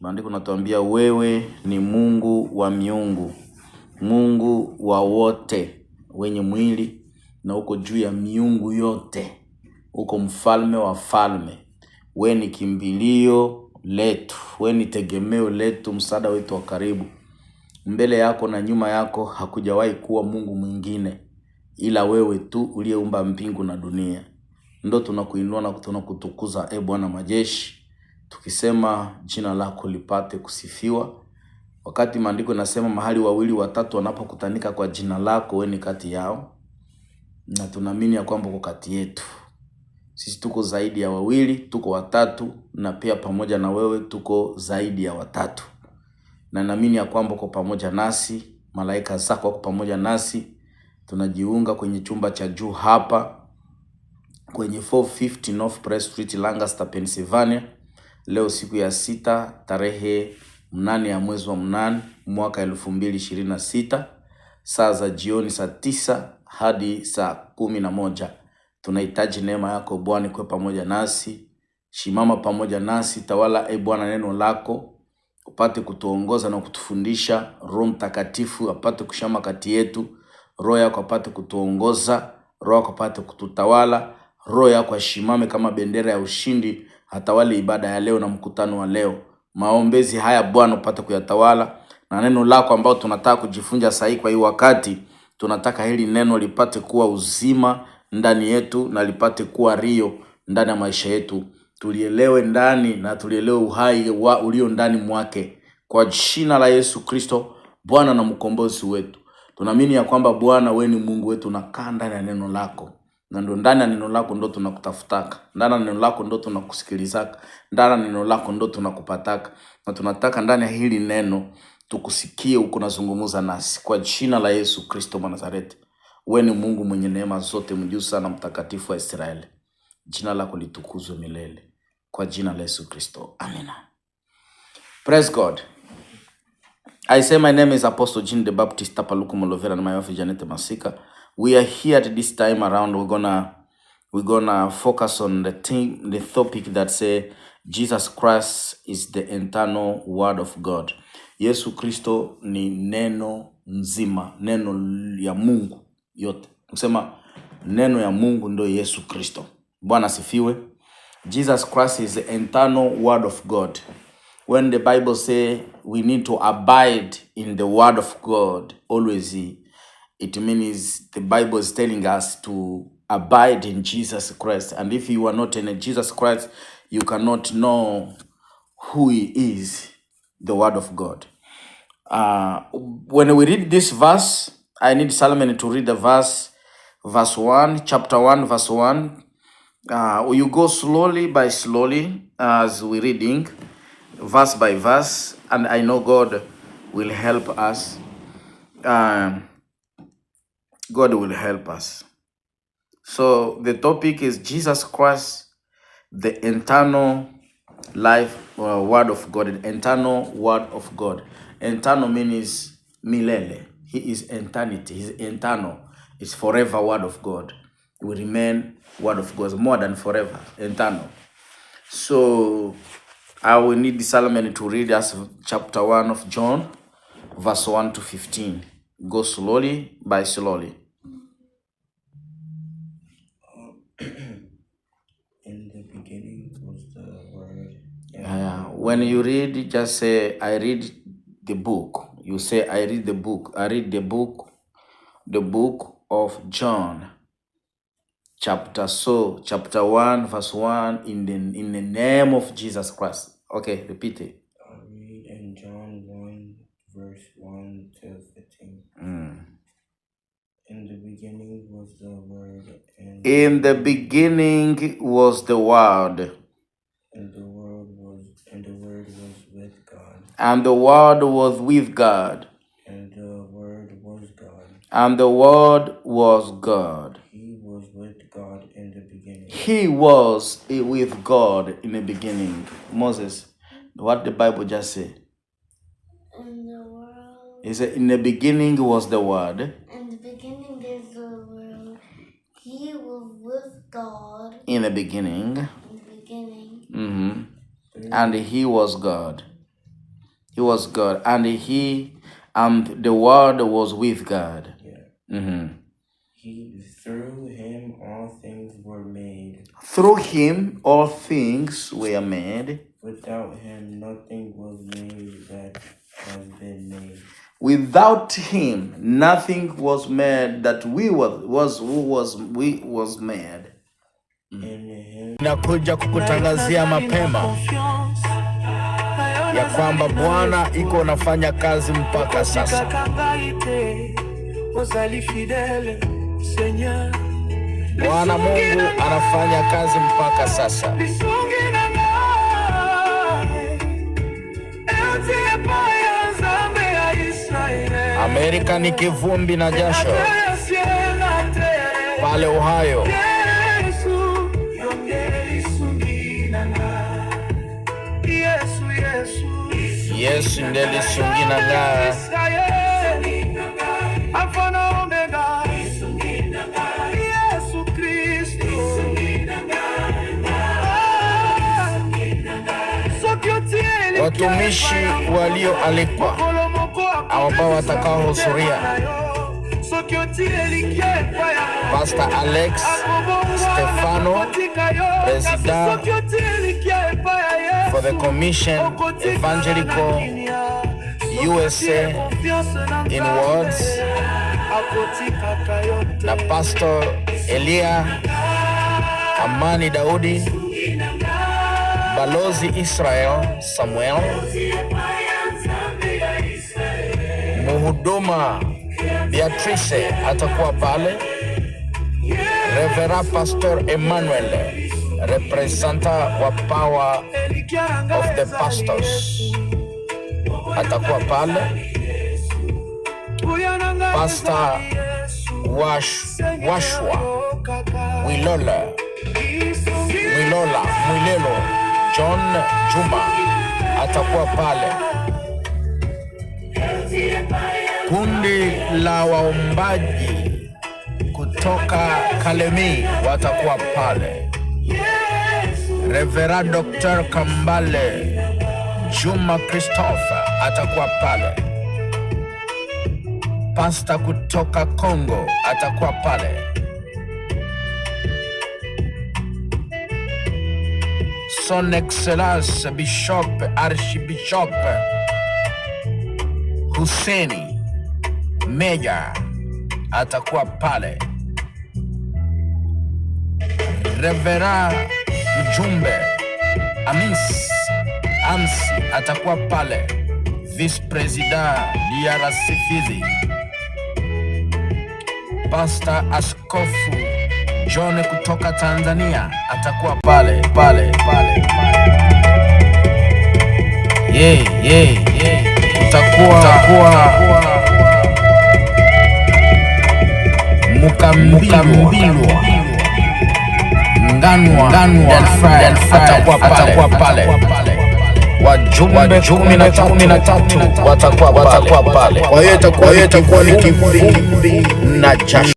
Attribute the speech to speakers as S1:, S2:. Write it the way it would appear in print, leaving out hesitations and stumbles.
S1: Maandiko natuambia wewe ni Mungu wa miungu, Mungu wa wote wenye mwili, na uko juu ya miungu yote. Uko mfalme wa falme. Wewe ni kimbilio letu, wewe ni tegemeo letu, msaada wetu wa karibu. Mbele yako na nyuma yako hakujawahi kuwa Mungu mwingine ila wewe tu uliyeumba mbingu na dunia. Ndio tunakuinua na tunakutukuza Bwana majeshi, tukisema jina lako lipate kusifiwa. Wakati maandiko yanasema mahali wawili watatu wanapokutanika kwa jina lako, wewe ni kati yao. Na tunaamini ya kwamba uko kati yetu. Sisi tuko zaidi ya wawili, tuko watatu, na pia pamoja na wewe tuko zaidi ya watatu. Na naamini ya kwamba uko pamoja nasi, malaika zako wako pamoja nasi. Tunajiunga kwenye chumba cha juu hapa kwenye 450 North Press Street, Lancaster, Pennsylvania. Leo siku ya 6 tarehe 8 ya mwezi wa 8 mwaka 2026, saa za jioni saa 9 hadi saa 11. Tunahitaji neema yako Bwana kwa pamoja nasi. Shimama pamoja nasi, tawala Bwana neno lako, upate kutuongoza na kutufundisha. Roho Mtakatifu apate kushama kati yetu. Roho yako apate kutuongoza, Roho yako apate kututawala. Roho yako ashimame kama bendera ya ushindi, atawale ibada ya leo na mkutano wa leo. Maombezi haya Bwana upate kuyatawala, na neno lako ambao tunataka kujifunza sahihi kwa hii wakati, tunataka hili neno lipate kuwa uzima ndani yetu na lipate kuwa rio ndani ya maisha yetu. Tulielewe ndani na tulielewe uhai wa ulio ndani mwake, kwa jina la Yesu Kristo, Bwana na mkombozi wetu. Tunaamini ya kwamba Bwana wewe ni Mungu wetu, unakaa ndani ya neno lako. Na ndo ndani ya neno lako ndo tunakutafutaka. Ndani ya neno lako ndo tunakusikilizaka. Ndani ya neno lako ndo tunakupataka. Na tunataka ndani ya hili neno tukusikie uko nazungumza nasi, kwa jina la Yesu Kristo wa Nazareti. Wewe ni Mungu mwenye neema zote, mjuu sana, mtakatifu wa Israeli. Jina lako litukuzwe milele, kwa jina la Yesu Kristo. Amina. Praise God. I say my name is Apostle Jean the Baptist Tapaluku Molovera, and my wife Janet Masika. We are here at this time around. We're gonna focus on the topic that say Jesus Christ is the eternal word of God. Yesu Kristo ni neno nzima, neno ya Mungu yote. Kusema neno ya Mungu ndo Yesu Kristo. Bwana sifiwe. Jesus Christ is the eternal word of God. When the Bible say we need to abide in the word of God always, it means the Bible is telling us to abide in Jesus Christ. And if you are not in Jesus Christ, you cannot know who he is, the word of God. When we read this verse, I need Solomon to read the verse 1, chapter 1, verse 1. You go slowly by slowly as we're reading, verse by verse, and I know God will help us. God will help us. So the topic is Jesus Christ, the eternal life, word of God, the eternal word of God. Eternal means milele. He is eternity. He is eternal. It's forever word of God. It will remain word of God, more than forever, eternal. So I will need Solomon to read us chapter 1 of John, verse 1 to 15. Go slowly by slowly.
S2: In the beginning was the Word.
S1: When you read, just say, I read the book. You say, I read the book. I read the book of John. Chapter 1, verse 1, in the name of Jesus Christ. Okay, repeat it.
S2: I read in John 1, verse 1 to 15. In the beginning was the Word.
S1: In the beginning was the Word.
S2: And the Word was with God.
S1: And the Word was with God.
S2: And the Word was God.
S1: And the Word was God.
S2: He was with God in the beginning.
S1: He was with God in the beginning. Moses, what the Bible just say?
S3: In the world.
S1: He said, in the beginning was the Word.
S3: In the beginning is the world. He was with God.
S1: In the beginning.
S3: In the beginning.
S1: And he was God. He was God, and the Word was with God.
S2: Yeah. Through him all things were made.
S1: Through him all things were made.
S2: Without him nothing was made that has been made.
S1: Without him nothing was made that was made.
S4: Nakuja kukutangazia mapema ya kwamba Bwana iko unafanya kazi mpaka sasa. Bwana Mungu anafanya kazi mpaka sasa. Amerika ni kivumbi na jasho. Pale Ohio Yesu ndeli sungina nga Yesu Kristo watumishi walioalikwa ambao watakaohudhuria: Pastor Alex Stefano, President for the Commission Evangelical USA in Words, na Pastor Elia Amani Daudi, Balozi Israel Samuel, Muhuduma Beatrice atakuwa pale, Reverend Pastor Emmanuel, representative wa Power of the Pastors atakuwa pale, Pastor Washwa Mwilelo John Juma atakuwa pale. Kundi la waombaji kutoka Kalemi watakuwa pale. Reverend Dr. Kambale Juma Christopher atakuwa pale. Pastor kutoka Congo atakuwa pale. Son Excellence Archbishop Huseni Meja atakuwa pale. Reverend Mjumbe Amsi atakuwa pale. Vice President DRC Fizi. Pastor Askofu John kutoka Tanzania atakuwa pale. Utakuwa Mukambilwa Nganwa atakuwa pale. Wajumbe 13 watakuwa pale. Kwa hiyo itakuwa ni kivumbi na jasho.